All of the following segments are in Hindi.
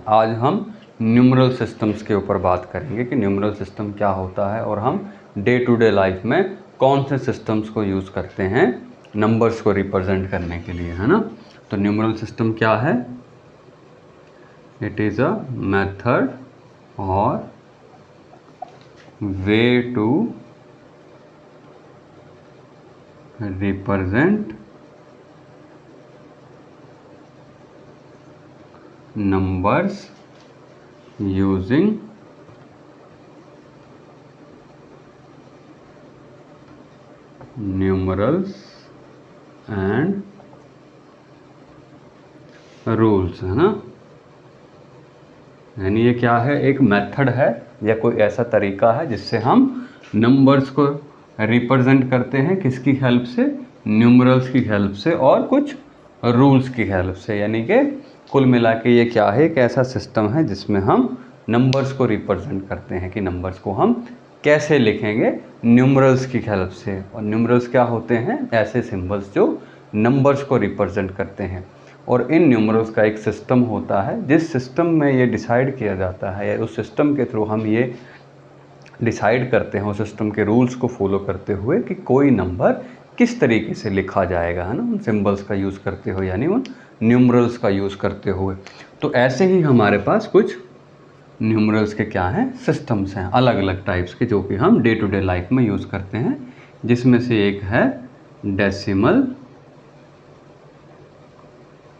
आज हम न्यूमरल सिस्टम्स के ऊपर बात करेंगे कि न्यूमरल सिस्टम क्या होता है और हम डे टू डे लाइफ में कौन से सिस्टम्स को यूज़ करते हैं नंबर्स को रिप्रेजेंट करने के लिए, है ना। तो न्यूमरल सिस्टम क्या है? इट इज़ अ मेथड और way to represent numbers using numerals and rules, है ना। यानी ये क्या है? एक मेथड है या कोई ऐसा तरीका है जिससे हम नंबर्स को रिप्रेजेंट करते हैं, किसकी हेल्प से? न्यूमरल्स की हेल्प से और कुछ रूल्स की हेल्प से। यानी कि कुल मिला के ये क्या है? एक ऐसा सिस्टम है जिसमें हम नंबर्स को रिप्रेजेंट करते हैं कि नंबर्स को हम कैसे लिखेंगे न्यूमरल्स की हेल्प से। और न्यूमरल्स क्या होते हैं? ऐसे सिंबल्स जो नंबर्स को रिप्रेजेंट करते हैं। और इन न्यूमरल्स का एक सिस्टम होता है जिस सिस्टम में ये डिसाइड किया जाता है या उस सिस्टम के थ्रू हम ये डिसाइड करते हैं, उस सिस्टम के रूल्स को फॉलो करते हुए कि कोई नंबर किस तरीके से लिखा जाएगा, है ना, उन सिंबल्स का यूज़ करते हुए, यानी उन न्यूमरल्स का यूज़ करते हुए। तो ऐसे ही हमारे पास कुछ न्यूमरल्स के क्या हैं? सिस्टम्स हैं अलग अलग टाइप्स के, जो कि हम डे टू डे लाइफ में यूज़ करते हैं, जिसमें से एक है डेसिमल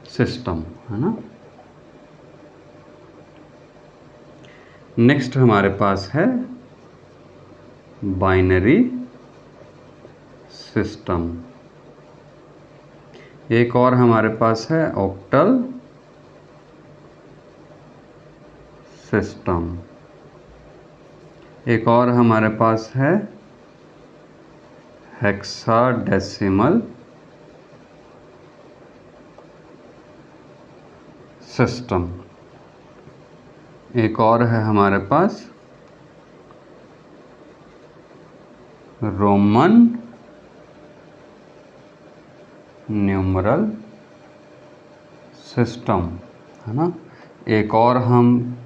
सिस्टम, है ना। नेक्स्ट हमारे पास है बाइनरी सिस्टम। एक और हमारे पास है ऑक्टल सिस्टम। एक और हमारे पास है हेक्साडेसिमल सिस्टम। एक और है हमारे पास रोमन न्यूमरल सिस्टम, है ना। एक और हम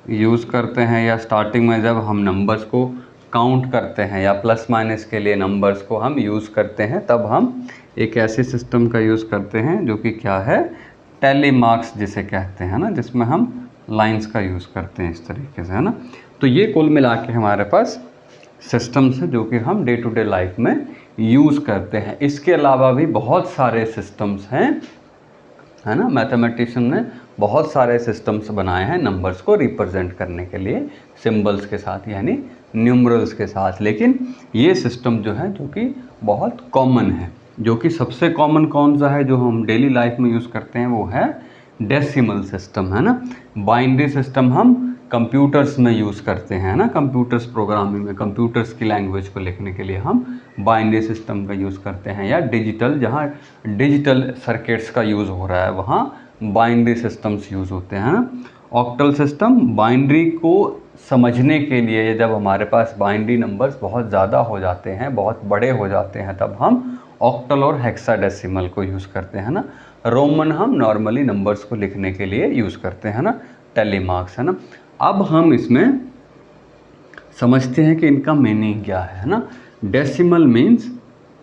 यूज़ करते हैं या स्टार्टिंग में जब हम नंबर्स को काउंट करते हैं या प्लस माइनस के लिए नंबर्स को हम यूज़ करते हैं, तब हम एक ऐसे सिस्टम का यूज़ करते हैं जो कि क्या है? टैली मार्क्स जिसे कहते हैं ना, जिसमें हम लाइंस का यूज़ करते हैं इस तरीके से, है ना। तो ये कुल मिला के हमारे पास सिस्टम्स है जो कि हम डे टू डे लाइफ में यूज़ करते हैं। इसके अलावा भी बहुत सारे सिस्टम्स हैं, है ना। मैथमेटिशियन ने बहुत सारे सिस्टम्स बनाए हैं नंबर्स को रिप्रेजेंट करने के लिए सिंबल्स के साथ, यानी न्यूमरल्स के साथ। लेकिन ये सिस्टम जो है जो कि बहुत कॉमन है, जो कि सबसे कॉमन कौन सा है जो हम डेली लाइफ में यूज़ करते हैं, वो है डेसिमल सिस्टम, है ना। बाइनरी सिस्टम हम कंप्यूटर्स में यूज़ करते हैं, ना, कंप्यूटर्स प्रोग्रामिंग में, कंप्यूटर्स की लैंग्वेज को लिखने के लिए हम बाइनरी सिस्टम का यूज़ करते हैं। या डिजिटल, जहाँ डिजिटल सर्किट्स का यूज़ हो रहा है वहाँ बाइनरी सिस्टम्स यूज़ होते हैं, ना। ऑक्टल सिस्टम बाइनरी को समझने के लिए, जब हमारे पास बाइनरी नंबर्स बहुत ज़्यादा हो जाते हैं, बहुत बड़े हो जाते हैं, तब हम ऑक्टल और हेक्साडेसिमल को यूज़ करते हैं, ना। रोमन हम नॉर्मली नंबर्स को लिखने के लिए यूज़ करते हैं, ना, टैली मार्क्स, है ना। अब हम इसमें समझते हैं कि इनका मीनिंग क्या है ना। डेसिमल मीन्स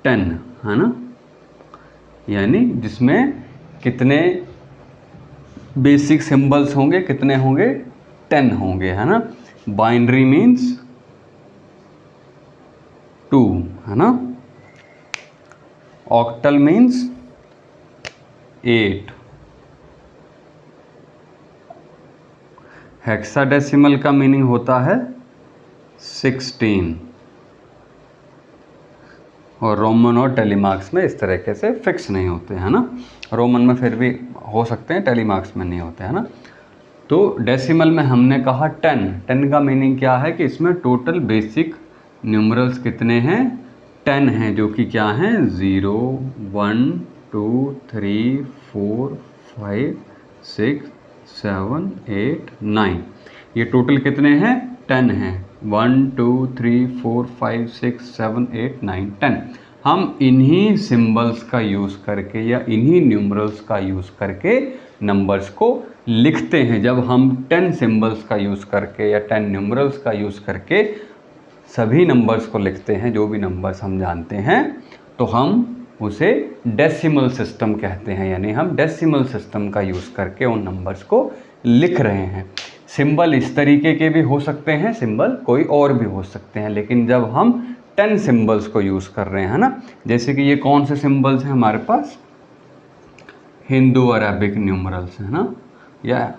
10, है ना, यानी जिसमें कितने बेसिक सिंबल्स होंगे, कितने होंगे? 10 होंगे, है ना। बाइनरी मीन्स 2, है ना। Octal means 8। हेक्साडेसिमल का मीनिंग होता है 16। और रोमन और टेलीमार्क्स में इस तरीके से फिक्स नहीं होते, है ना। रोमन में फिर भी हो सकते हैं, टेलीमार्क्स में नहीं होते, है ना। तो डेसिमल में हमने कहा 10 का मीनिंग क्या है कि इसमें टोटल बेसिक न्यूमरल्स कितने हैं? 10 हैं, जो कि क्या हैं? 0, 1, 2, 3, 4, 5, 6, 7, 8, 9। ये टोटल कितने हैं? 10 हैं। 1, 2, 3, 4, 5, 6, 7, 8, 9, 10। हम इन्हीं सिंबल्स का यूज़ करके या इन्हीं न्यूमरल्स का यूज़ करके नंबर्स को लिखते हैं। जब हम 10 सिंबल्स का यूज़ करके या 10 न्यूमरल्स का यूज़ करके सभी नंबर्स को लिखते हैं, जो भी नंबर्स हम जानते हैं, तो हम उसे डेसिमल सिस्टम कहते हैं। यानी हम डेसिमल सिस्टम का यूज़ करके उन नंबर्स को लिख रहे हैं। सिंबल इस तरीके के भी हो सकते हैं, सिंबल कोई और भी हो सकते हैं, लेकिन जब हम 10 सिंबल्स को यूज़ कर रहे हैं ना, जैसे कि ये कौन से सिंबल्स हैं हमारे पास, हिंदू अरेबिक न्यूमरल्स है ना, या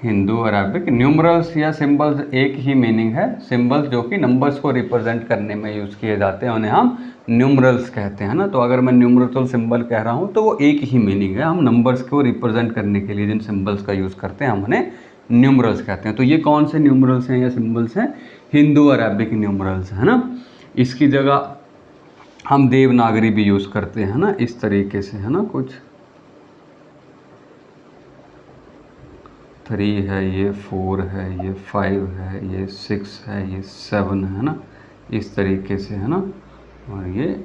हिंदू अरेबिक न्यूमरल्स या सिंबल्स एक ही मीनिंग है। सिंबल्स जो कि नंबर्स को रिप्रेजेंट करने में यूज़ किए जाते हैं उन्हें हम न्यूमरल्स कहते हैं ना। तो अगर मैं न्यूमरल सिंबल कह रहा हूँ तो वो एक ही मीनिंग है। हम नंबर्स को रिप्रेजेंट करने के लिए जिन सिंबल्स का यूज़ करते हैं हम उन्हें न्यूमरल्स कहते हैं। तो ये कौन से न्यूमरल्स हैं या सिंबल्स हैं, हिंदू अरेबिक न्यूमरल्स है ना। इसकी जगह हम देवनागरी भी यूज़ करते हैं ना, इस तरीके से है ना, कुछ 3 है, ये 4 है, ये 5 है, ये 6 है, ये 7 है ना, इस तरीके से है ना, और ये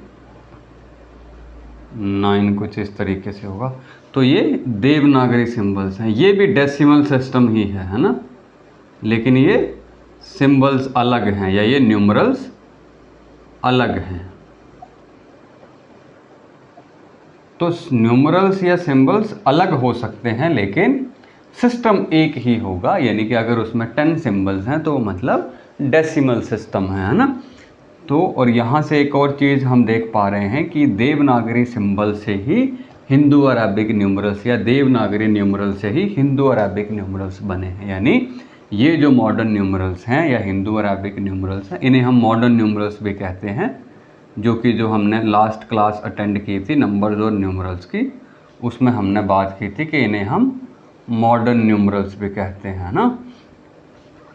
9 कुछ इस तरीके से होगा। तो ये देवनागरी सिंबल्स हैं। ये भी डेसिमल सिस्टम ही है ना, लेकिन ये सिंबल्स अलग हैं या ये न्यूमरल्स अलग हैं। तो न्यूमरल्स या सिंबल्स अलग हो सकते हैं लेकिन सिस्टम एक ही होगा। यानी कि अगर उसमें 10 सिंबल्स हैं तो मतलब डेसिमल सिस्टम है ना। तो और यहाँ से एक और चीज़ हम देख पा रहे हैं कि देवनागरी सिंबल से ही हिंदू अरेबिक न्यूमरल्स या देवनागरी न्यूमरल से ही हिंदू अरेबिक न्यूमरल्स बने हैं। यानी ये जो मॉडर्न न्यूमरल्स हैं या हिंदू अरेबिक न्यूमरल्स हैं, इन्हें हम मॉडर्न न्यूमरल्स भी कहते हैं। जो हमने लास्ट क्लास अटेंड की थी नंबर्स और न्यूमरल्स की, उसमें हमने बात की थी कि इन्हें हम मॉडर्न न्यूमरल्स भी कहते हैं ना।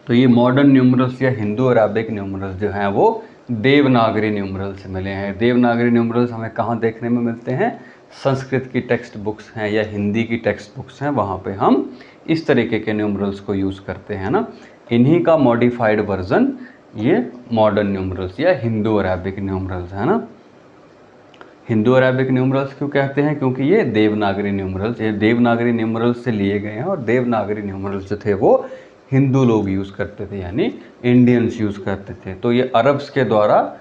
तो ये मॉडर्न न्यूमरल्स या हिंदू अरेबिक न्यूमरल्स जो हैं वो देवनागरी न्यूमरल से मिले हैं। देवनागरी न्यूमरल्स हमें कहाँ देखने में मिलते हैं, संस्कृत की टेक्स्ट बुक्स हैं या हिंदी की टेक्स्ट बुक्स हैं, वहाँ पे हम इस तरीके के न्यूमरल्स को यूज़ करते हैं ना। इन्हीं का मॉडिफाइड वर्जन ये मॉडर्न न्यूमरल्स या हिंदू अरेबिक न्यूमरल्स है ना। हिंदू अरेबिक न्यूमरल्स क्यों कहते हैं, क्योंकि ये देवनागरी न्यूमरल्स से लिए गए हैं। और देवनागरी न्यूमरल्स जो थे वो हिंदू लोग यूज़ करते थे, यानी इंडियंस यूज़ करते थे। तो ये अरब्स के द्वारा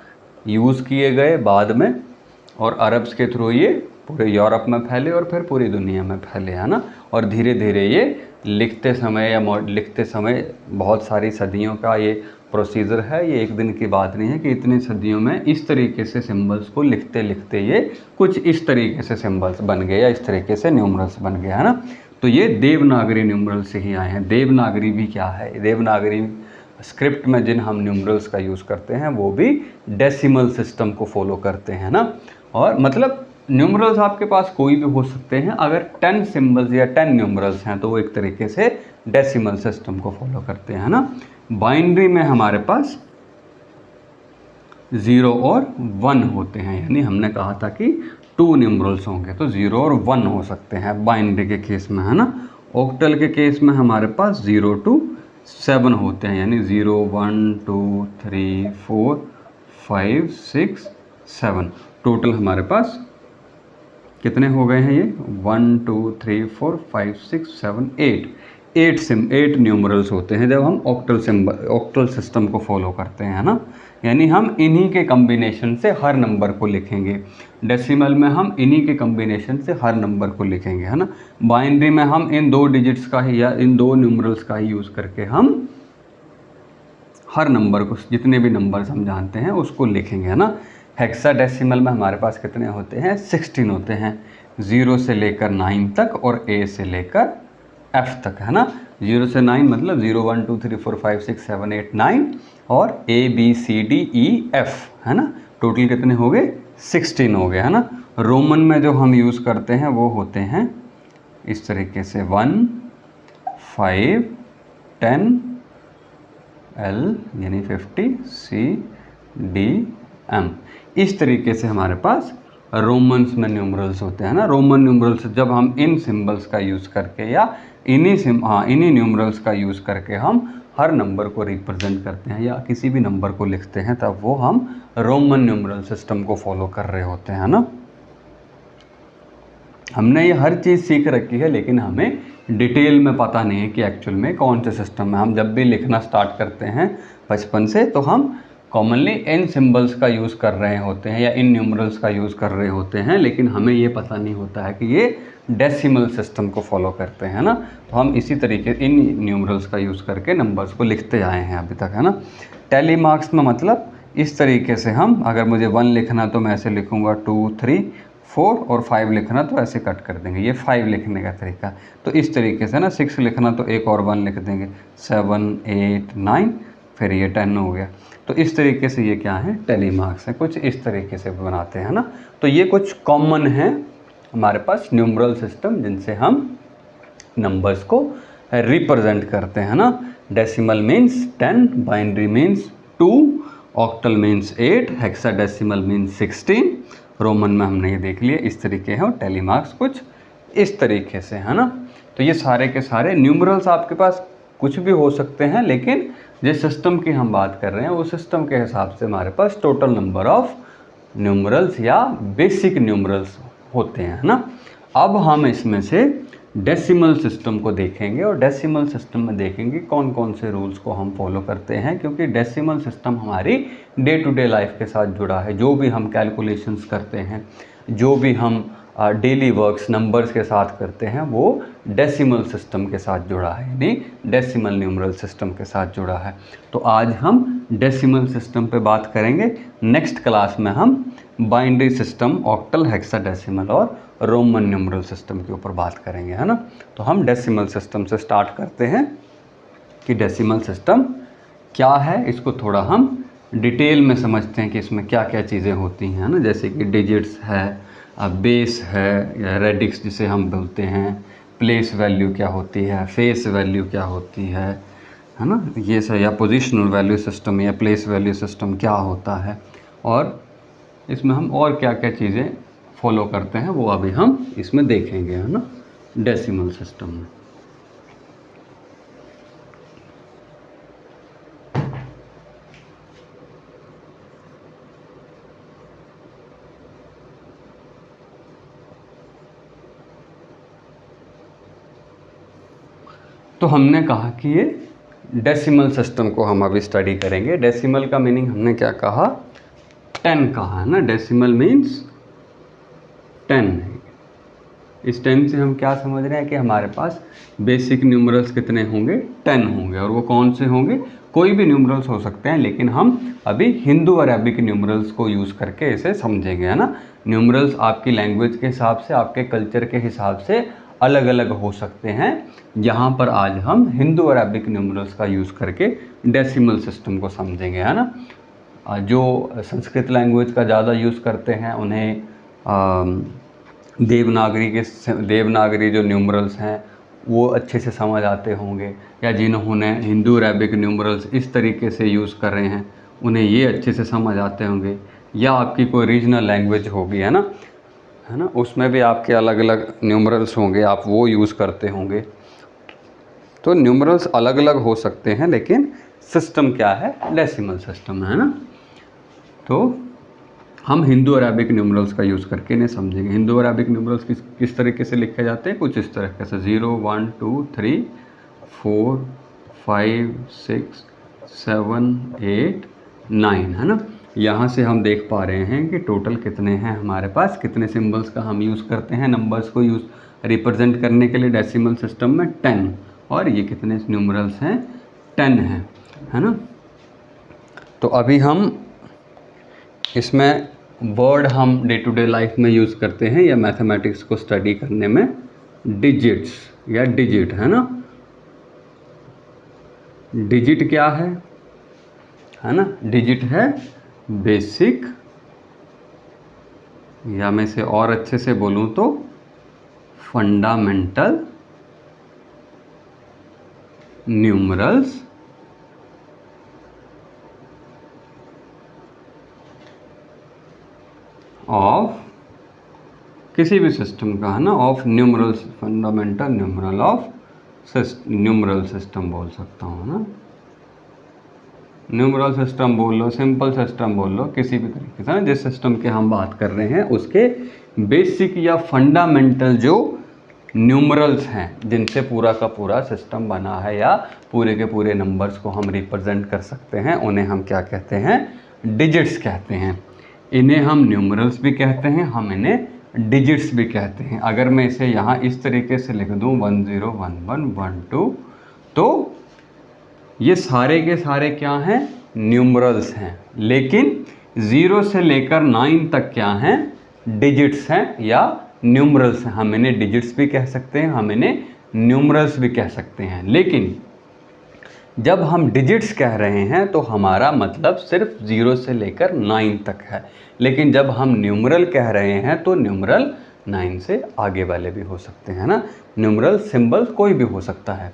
यूज़ किए गए बाद में, और अरब्स के थ्रू ये पूरे यूरोप में फैले और फिर पूरी दुनिया में फैले है ना। और धीरे धीरे ये लिखते समय बहुत सारी सदियों का ये प्रोसीजर है। ये एक दिन की बात नहीं है कि इतनी सदियों में इस तरीके से सिंबल्स को लिखते लिखते ये कुछ इस तरीके से सिंबल्स बन गए या इस तरीके से न्यूमरल्स बन गए है ना। तो ये देवनागरी न्यूमरल से ही आए हैं। देवनागरी भी क्या है, देवनागरी स्क्रिप्ट में जिन हम न्यूमरल्स का यूज़ करते हैं वो भी डेसिमल सिस्टम को फॉलो करते हैं ना। और मतलब न्यूमरल्स आपके पास कोई भी हो सकते हैं, अगर 10 सिंबल्स या 10 न्यूमरल्स हैं तो वो एक तरीके से डेसिमल सिस्टम को फॉलो करते हैं ना। बाइनरी में हमारे पास 0 और 1 होते हैं, यानी हमने कहा था कि 2 न्यूमरल्स होंगे तो 0 और 1 हो सकते हैं बाइनरी के केस में है ना। ऑक्टल के केस में हमारे पास 0 to 7 होते हैं, यानी 0 1 2 3 4 5 6 7 टोटल हमारे पास कितने हो गए हैं ये 1 2 3 4 5 6 7 8 न्यूमरल्स होते हैं जब हम ऑक्टल सिस्टम को फॉलो करते हैं ना। यानी हम इन्हीं के कम्बिनेशन से हर नंबर को लिखेंगे। डेसिमल में हम इन्हीं के कम्बिनेशन से हर नंबर को लिखेंगे है ना। बाइनरी में हम इन 2 डिजिट्स का ही या इन 2 न्यूमरल्स का ही यूज़ करके हम हर नंबर को, जितने भी नंबर्स हम जानते हैं उसको लिखेंगे है ना। हेक्साडेसिमल में हमारे पास कितने होते हैं, 16 होते हैं, 0 से लेकर 9 तक और A से लेकर F तक है ना। 0 से 9 मतलब 0 1 2 3 4 5 6 7 8 9 और A B C D E F है ना। टोटल कितने हो गए, 16 हो गए है ना। रोमन में जो हम यूज़ करते हैं वो होते हैं इस तरीके से 1 5 10 L यानी 50 C D M, इस तरीके से हमारे पास रोमन्स में न्यूमरल्स होते हैं ना। रोमन न्यूमरल्स जब हम इन सिंबल्स का यूज़ करके या इन्हीं न्यूमरल्स का यूज़ करके हम हर नंबर को रिप्रेजेंट करते हैं या किसी भी नंबर को लिखते हैं तब वो हम रोमन न्यूमरल सिस्टम को फॉलो कर रहे होते हैं ना। हमने ये हर चीज़ सीख रखी है लेकिन हमें डिटेल में पता नहीं है कि एक्चुअल में कौन से सिस्टम में हम जब भी लिखना स्टार्ट करते हैं बचपन से तो हम कॉमनली इन सिंबल्स का यूज़ कर रहे होते हैं या इन न्यूमरल्स का यूज़ कर रहे होते हैं, लेकिन हमें ये पता नहीं होता है कि ये डेसिमल सिस्टम को फॉलो करते हैं ना। तो हम इसी तरीके इन न्यूमरल्स का यूज़ करके नंबर्स को लिखते आए हैं अभी तक, है ना। टैली मार्क्स में मतलब इस तरीके से हम, अगर मुझे 1 लिखना तो मैं ऐसे लिखूँगा 2 3 4 और 5 लिखना तो ऐसे कट कर देंगे, ये 5 लिखने का तरीका। तो इस तरीके से ना 6 लिखना तो एक और 1 लिख देंगे, 7 8 9 फिर ये 10 हो गया। तो इस तरीके से ये क्या है, टैली मार्क्स है, कुछ इस तरीके से बनाते हैं ना। तो ये कुछ कॉमन है हमारे पास न्यूमरल सिस्टम जिनसे हम नंबर्स को रिप्रेजेंट करते हैं ना। Decimal means 10, binary means 2, octal means 8, hexadecimal means 16। Roman में हमने ये देख लिया, इस तरीके हैं, और टैली मार्क्स कुछ इस तरीके से, है ना। तो ये सारे के सारे न्यूमरल्स आपके पास कुछ भी हो सकते हैं, लेकिन जिस सिस्टम की हम बात कर रहे हैं उस सिस्टम के हिसाब से हमारे पास टोटल नंबर ऑफ न्यूमरल्स या बेसिक न्यूमरल्स होते हैं, है ना। अब हम इसमें से डेसिमल सिस्टम को देखेंगे और डेसिमल सिस्टम में देखेंगे कौन कौन से रूल्स को हम फॉलो करते हैं, क्योंकि डेसिमल सिस्टम हमारी डे टू डे लाइफ के साथ जुड़ा है। जो भी हम कैलकुलेशंस करते हैं, जो भी हम डेली वर्क्स नंबर्स के साथ करते हैं, वो डेसिमल सिस्टम के साथ जुड़ा है, यानी डेसिमल न्यूमरल सिस्टम के साथ जुड़ा है। तो आज हम डेसिमल सिस्टम पे बात करेंगे। नेक्स्ट क्लास में हम बाइनरी सिस्टम, ऑक्टल, हेक्साडेसिमल और रोमन न्यूमरल सिस्टम के ऊपर बात करेंगे, है ना। तो हम डेसिमल सिस्टम से स्टार्ट करते हैं कि डेसिमल सिस्टम क्या है, इसको थोड़ा हम डिटेल में समझते हैं कि इसमें क्या क्या चीज़ें होती हैं, ना। जैसे कि डिजिट्स है, बेस है या रेडिक्स जिसे हम बोलते हैं, प्लेस वैल्यू क्या होती है, फेस वैल्यू क्या होती है ना, ये सब, या पोजिशनल वैल्यू सिस्टम या प्लेस वैल्यू सिस्टम क्या होता है, और इसमें हम और क्या क्या चीज़ें फॉलो करते हैं वो अभी हम इसमें देखेंगे, है ना, डेसिमल सिस्टम में। तो हमने कहा कि ये डेसिमल सिस्टम को हम अभी स्टडी करेंगे। डेसिमल का मीनिंग हमने क्या कहा, 10 कहा, है ना। डेसिमल मीन्स 10 है। इस 10 से हम क्या समझ रहे हैं कि हमारे पास बेसिक न्यूमरल्स कितने होंगे, 10 होंगे। और वो कौन से होंगे, कोई भी न्यूमरल्स हो सकते हैं, लेकिन हम अभी हिंदू अरेबिक न्यूमरल्स को यूज़ करके इसे समझेंगे, है ना। न्यूमरल्स आपकी लैंग्वेज के हिसाब से, आपके कल्चर के हिसाब से अलग अलग हो सकते हैं। यहाँ पर आज हम हिंदू अरेबिक न्यूमरल्स का यूज़ करके डेसिमल सिस्टम को समझेंगे, है ना। जो संस्कृत लैंग्वेज का ज़्यादा यूज़ करते हैं उन्हें देवनागरी जो न्यूमरल्स हैं वो अच्छे से समझ आते होंगे, या जिन्होंने हिंदू अरेबिक न्यूमरल्स इस तरीके से यूज़ कर रहे हैं उन्हें ये अच्छे से समझ आते होंगे। या आपकी कोई रीजनल लैंग्वेज होगी, है ना, उसमें भी आपके अलग अलग न्यूमरल्स होंगे, आप वो यूज़ करते होंगे। तो न्यूमरल्स अलग अलग हो सकते हैं, लेकिन सिस्टम क्या है, डेसिमल सिस्टम है ना। तो हम हिंदू अरेबिक न्यूमरल्स का यूज़ करके इन्हें समझेंगे। हिंदू अरेबिक न्यूमरल्स किस तरीके से लिखे जाते हैं, कुछ इस तरीके से 0 1 2 3 4 5 6 7 8 9, है ना। यहाँ से हम देख पा रहे हैं कि टोटल कितने हैं हमारे पास, कितने सिंबल्स का हम यूज़ करते हैं नंबर्स को रिप्रेजेंट करने के लिए डेसिमल सिस्टम में, 10। और ये कितने न्यूमरल्स हैं, 10 हैं, है ना। तो अभी हम इसमें वर्ड हम डे टू डे लाइफ में यूज़ करते हैं या मैथमेटिक्स को स्टडी करने में, डिजिट्स या डिजिट, है ना। डिजिट क्या है ना, डिजिट है बेसिक, या मैं इसे और अच्छे से बोलूं तो फंडामेंटल न्यूमरल्स ऑफ किसी भी सिस्टम का, है ना, of numerals, fundamental numeral of numeral system बोल सकता हूँ ना। न्यूमरल सिस्टम बोल लो, सिंपल सिस्टम बोल लो, किसी भी तरीके से जिस सिस्टम की हम बात कर रहे हैं उसके बेसिक या फंडामेंटल जो न्यूमरल्स हैं जिनसे पूरा का पूरा सिस्टम बना है या पूरे के पूरे नंबर्स को हम रिप्रेजेंट कर सकते हैं, उन्हें हम क्या कहते हैं? डिजिट्स कहते हैं। इन्हें हम न्यूमरल्स भी कहते हैं, हम इन्हें डिजिट्स भी कहते हैं। अगर मैं इसे यहाँ इस तरीके से लिख दूँ 1 0 1 1 1 2, तो ये सारे के सारे क्या हैं? न्यूमरल्स हैं। लेकिन 0 से लेकर 9 तक क्या हैं? डिजिट्स हैं या न्यूमरल्स हैं। हम इन्हें डिजिट्स भी कह सकते हैं, हम इन्हें न्यूमरल्स भी कह सकते हैं। लेकिन जब हम डिजिट्स कह रहे हैं तो हमारा मतलब सिर्फ 0 से लेकर 9 तक है। लेकिन जब हम न्यूमरल कह रहे हैं तो न्यूमरल 9 से आगे वाले भी हो सकते हैं ना। न्यूमरल सिंबल कोई भी हो सकता है,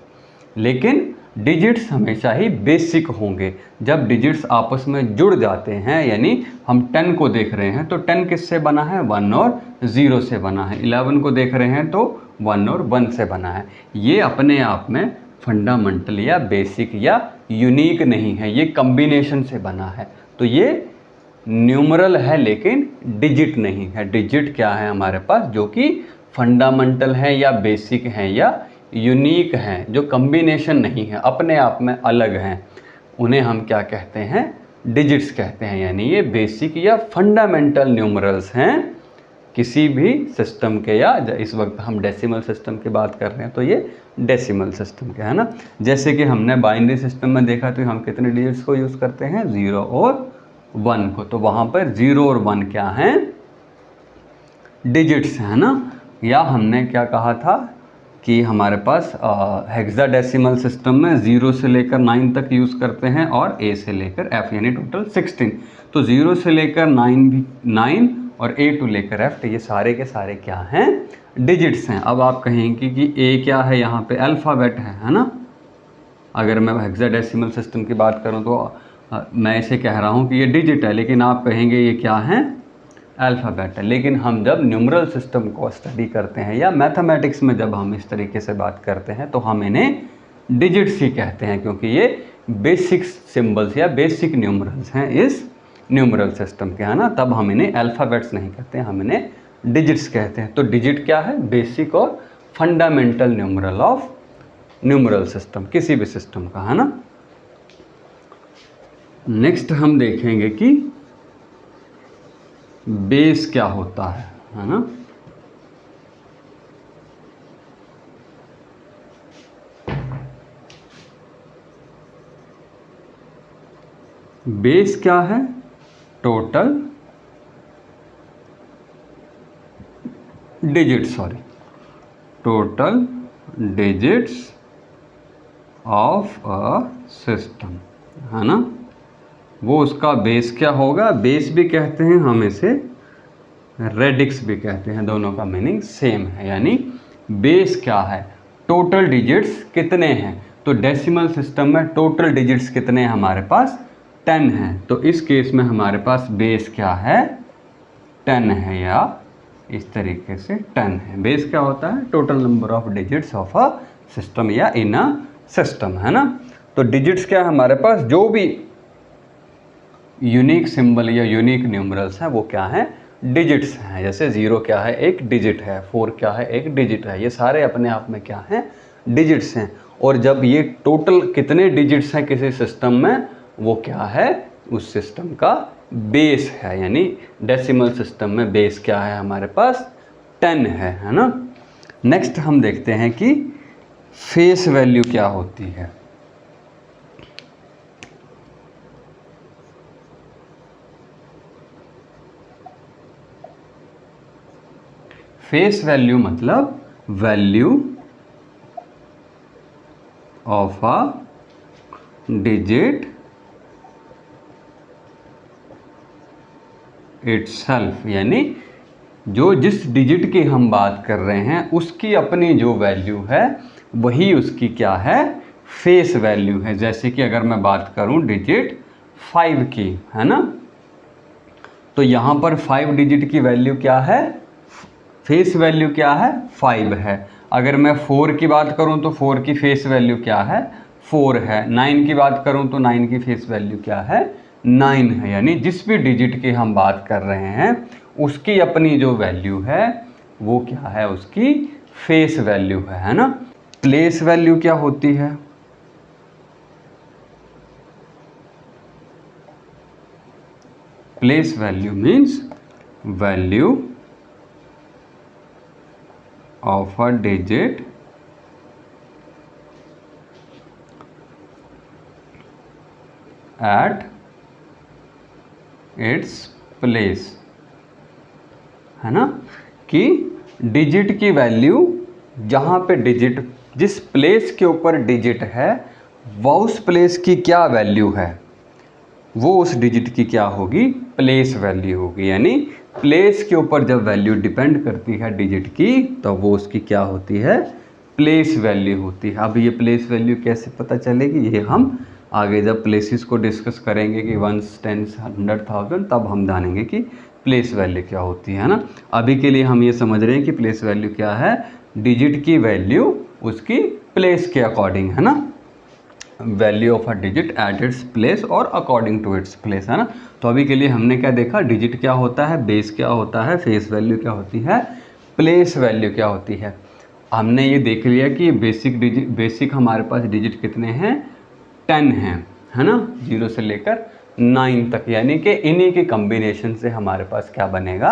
लेकिन डिजिट्स हमेशा ही बेसिक होंगे। जब डिजिट्स आपस में जुड़ जाते हैं, यानी हम 10 को देख रहे हैं तो 10 किससे बना है? 1 और 0 से बना है। 11 को देख रहे हैं तो 1 और 1 से बना है। ये अपने आप में फंडामेंटल या बेसिक या यूनिक नहीं है, ये कम्बिनेशन से बना है। तो ये न्यूमरल है लेकिन डिजिट नहीं है। डिजिट क्या है हमारे पास? जो कि फंडामेंटल है या बेसिक है या यूनिक हैं, जो कम्बिनेशन नहीं है, अपने आप में अलग हैं, उन्हें हम क्या कहते हैं? डिजिट्स कहते हैं। यानी ये बेसिक या फंडामेंटल न्यूमरल्स हैं किसी भी सिस्टम के, या इस वक्त हम डेसिमल सिस्टम की बात कर रहे हैं तो ये डेसिमल सिस्टम के है ना। जैसे कि हमने बाइनरी सिस्टम में देखा तो हम कितने डिजिट्स को यूज़ करते हैं? 0 और 1 को। तो वहाँ पर 0 और 1 क्या हैं? डिजिट्स है ना। या हमने क्या कहा था कि हमारे पास हेक्साडेसिमल सिस्टम में 0 से लेकर 9 तक यूज़ करते हैं और A से लेकर F, यानी टोटल 16। तो 0 से लेकर 9 भी 9 और A टू लेकर F, तो ये सारे के सारे क्या हैं? डिजिट्स हैं। अब आप कहेंगे कि A क्या है? यहाँ पे अल्फ़ाबेट है ना। अगर मैं हेक्साडेसिमल सिस्टम की बात करूँ तो मैं इसे कह रहा हूँ कि ये डिजिट है, लेकिन आप कहेंगे ये क्या है? अल्फ़ाबेट है। लेकिन हम जब न्यूमरल सिस्टम को स्टडी करते हैं या मैथमेटिक्स में जब हम इस तरीके से बात करते हैं तो हम इन्हें डिजिट्स ही कहते हैं, क्योंकि ये बेसिक सिंबल्स या बेसिक न्यूमरल्स हैं इस न्यूमरल सिस्टम के, है ना। तब हम इन्हें अल्फ़ाबेट्स नहीं कहते हैं, हम इन्हें डिजिट्स कहते हैं। तो डिजिट क्या है? बेसिक और fundamental numeral of numeral system, किसी भी सिस्टम का, है ना। नेक्स्ट हम देखेंगे कि बेस क्या होता है ना। बेस क्या है? Total digits, total digits of a system, है ना। वो उसका बेस क्या होगा? बेस भी कहते हैं हम इसे, रेडिक्स भी कहते हैं, दोनों का मीनिंग सेम है। यानी बेस क्या है? टोटल डिजिट्स कितने हैं। तो डेसिमल सिस्टम में टोटल डिजिट्स कितने हैं हमारे पास? 10 हैं। तो इस केस में हमारे पास बेस क्या है? 10 है, या इस तरीके से 10 है। बेस क्या होता है? Total number of digits of a system या इन अ सिस्टम, है ना। तो डिजिट्स क्या है हमारे पास? जो भी यूनिक सिंबल या यूनिक न्यूमरल्स हैं वो क्या हैं? डिजिट्स हैं। जैसे 0 क्या है? एक डिजिट है। 4 क्या है? एक डिजिट है। ये सारे अपने आप में क्या हैं? डिजिट्स हैं। और जब ये टोटल कितने डिजिट्स हैं किसी सिस्टम में, वो क्या है? उस सिस्टम का बेस है। यानी डेसिमल सिस्टम में बेस क्या है हमारे पास? 10 है ना। नेक्स्ट हम देखते हैं कि फेस वैल्यू क्या होती है। फेस वैल्यू मतलब value of a digit itself, यानी जो जिस डिजिट की हम बात कर रहे हैं उसकी अपनी जो वैल्यू है वही उसकी क्या है? फेस वैल्यू है। जैसे कि अगर मैं बात करूं डिजिट 5 की, है ना, तो यहाँ पर 5 डिजिट की वैल्यू क्या है? फेस वैल्यू क्या है? 5 है। अगर मैं 4 की बात करूं तो 4 की फेस वैल्यू क्या है? 4 है। 9 की बात करूं तो 9 की फेस वैल्यू क्या है, 9 है। यानी जिस भी डिजिट की हम बात कर रहे हैं उसकी अपनी जो वैल्यू है वो क्या है, उसकी फेस वैल्यू है ना। प्लेस वैल्यू क्या होती है, place value means value of a digit at its place, है ना। कि डिजिट की वैल्यू जहाँ पे डिजिट, जिस प्लेस के ऊपर डिजिट है वो उस प्लेस की क्या वैल्यू है, वो उस डिजिट की क्या होगी, प्लेस वैल्यू होगी। यानी प्लेस के ऊपर जब वैल्यू डिपेंड करती है डिजिट की तो वो उसकी क्या होती है, प्लेस वैल्यू होती है। अब ये प्लेस वैल्यू कैसे पता चलेगी, ये हम आगे जब प्लेसेस को डिस्कस करेंगे कि 1, 10, 100,000, तब हम जानेंगे कि प्लेस वैल्यू क्या होती है ना। अभी के लिए हम ये समझ रहे हैं कि प्लेस वैल्यू क्या है, डिजिट की वैल्यू उसकी प्लेस के अकॉर्डिंग, है ना। Value of a digit at its place और अकॉर्डिंग टू इट्स प्लेस, है ना। तो अभी के लिए हमने क्या देखा, डिजिट क्या होता है, बेस क्या होता है, फेस वैल्यू क्या होती है, प्लेस वैल्यू क्या होती है। हमने ये देख लिया कि बेसिक हमारे पास डिजिट कितने हैं, 10 हैं, है ना, 0 से लेकर 9 तक। यानी कि इन्हीं के कम्बिनेशन से हमारे पास क्या बनेगा,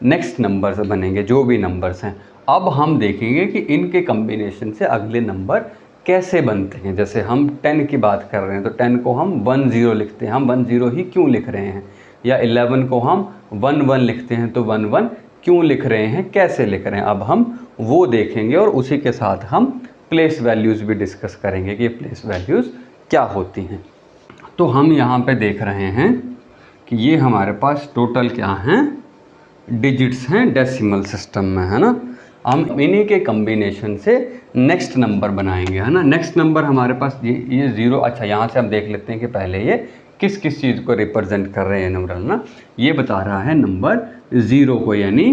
नेक्स्ट नंबर्स बनेंगे, जो भी नंबर्स हैं। अब हम देखेंगे कि इनके कम्बिनेशन से अगले नंबर कैसे बनते हैं। जैसे हम 10 की बात कर रहे हैं तो 10 को हम 10 लिखते हैं, हम 10 ही क्यों लिख रहे हैं, या 11 को हम 11 लिखते हैं तो 11 क्यों लिख रहे हैं, कैसे लिख रहे हैं, अब हम वो देखेंगे। और उसी के साथ हम प्लेस वैल्यूज़ भी डिस्कस करेंगे कि प्लेस वैल्यूज़ क्या होती हैं। तो हम यहाँ पे देख रहे हैं कि ये हमारे पास टोटल क्या हैं, डिजिट्स हैं डेसिमल सिस्टम में, है ना। हम इन्हीं के कम्बिनेशन से नेक्स्ट नंबर बनाएंगे, है ना। नेक्स्ट नंबर हमारे पास ये 0। अच्छा, यहाँ से हम देख लेते हैं कि पहले ये किस किस चीज़ को रिप्रेजेंट कर रहे हैं नंबर, ना। ये बता रहा है नंबर 0 को, यानी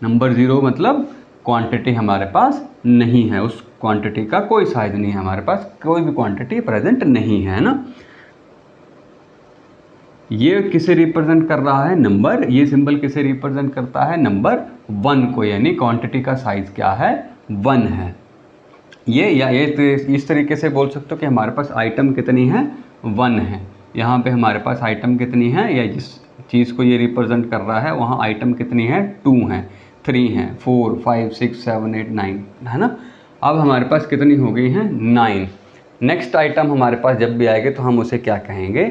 नंबर 0 मतलब क्वांटिटी हमारे पास नहीं है, उस क्वांटिटी का कोई साइज नहीं है हमारे पास, कोई भी क्वांटिटी प्रेजेंट नहीं है ना। ये किसे रिप्रेजेंट कर रहा है, नंबर, ये सिंबल किसे रिप्रेजेंट करता है, नंबर 1 को, यानी क्वांटिटी का साइज क्या है, 1 है। ये इस तरीके से बोल सकते हो कि हमारे पास आइटम कितनी है, 1 है। यहाँ पे हमारे पास आइटम कितनी है, या जिस चीज़ को ये रिप्रेजेंट कर रहा है वहाँ आइटम कितनी है, 2 हैं, 3 हैं, 4, 5, 6, 7, 8, 9, है ना। अब हमारे पास कितनी हो गई हैं, 9। नेक्स्ट आइटम हमारे पास जब भी आएगा तो हम उसे क्या कहेंगे,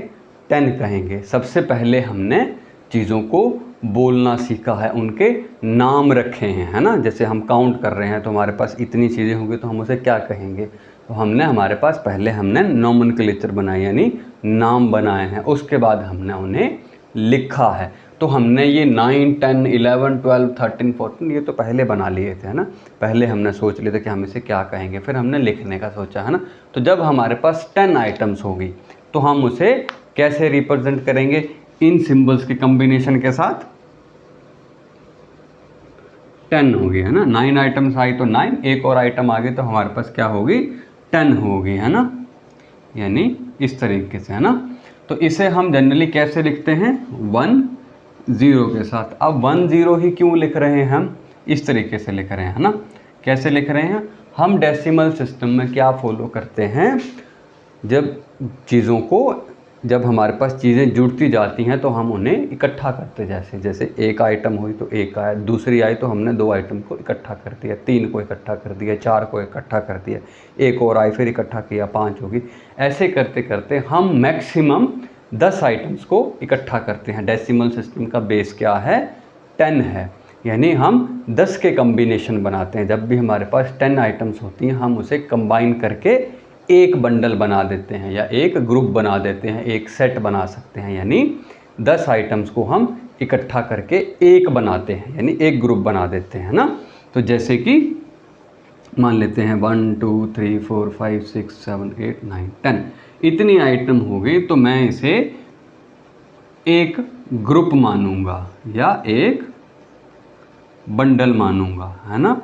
10 कहेंगे। सबसे पहले हमने चीज़ों को बोलना सीखा है, उनके नाम रखे हैं, है ना। जैसे हम काउंट कर रहे हैं तो हमारे पास इतनी चीज़ें होंगी तो हम उसे क्या कहेंगे, तो हमारे पास पहले हमने नोमेनक्लेचर बनाए, यानी नाम बनाए हैं, उसके बाद हमने उन्हें लिखा है। तो हमने ये 9, 10, 11, 12, 13, 14 ये तो पहले बना लिए थे, है ना। पहले हमने सोच लिए थे कि हम इसे क्या कहेंगे, फिर हमने लिखने का सोचा, है ना। तो जब हमारे पास 10 आइटम्स होगी तो हम उसे कैसे रिप्रेजेंट करेंगे, इन सिंबल्स के कॉम्बिनेशन के साथ 10 होगी, है ना। 9 आइटम्स आई तो 9, एक और आइटम आ गई तो हमारे पास क्या होगी, 10 होगी, है ना। यानी इस तरीके से, है ना। तो इसे हम जनरली कैसे लिखते हैं, 1 0 के साथ। अब 1 0 ही क्यों लिख रहे हैं, हम इस तरीके से लिख रहे हैं, है ना। कैसे लिख रहे हैं, हम डेसिमल सिस्टम में क्या फॉलो करते हैं, जब हमारे पास चीज़ें जुड़ती जाती हैं तो हम उन्हें इकट्ठा करते, जैसे एक आइटम हुई तो एक आया, दूसरी आई तो हमने 2 आइटम को इकट्ठा कर दिया, 3 को इकट्ठा कर दिया, 4 को इकट्ठा कर दिया, एक और आई फिर इकट्ठा किया, 5 होगी। ऐसे करते करते हम मैक्सिमम 10 आइटम्स को इकट्ठा करते हैं। डेसिमल सिस्टम का बेस क्या है, 10 है। यानी हम 10 के कम्बिनेशन बनाते हैं। जब भी हमारे पास 10 आइटम्स होती हैं हम उसे कंबाइन करके एक बंडल बना देते हैं, या एक ग्रुप बना देते हैं, एक सेट बना सकते हैं। यानी 10 आइटम्स को हम इकट्ठा करके एक बनाते हैं, यानी एक ग्रुप बना देते हैं ना। तो जैसे कि मान लेते हैं 1, 2, 3, 4, 5, 6, 7, 8, 9, 10 इतनी आइटम हो गई तो मैं इसे एक ग्रुप मानूंगा या एक बंडल मानूंगा, है ना।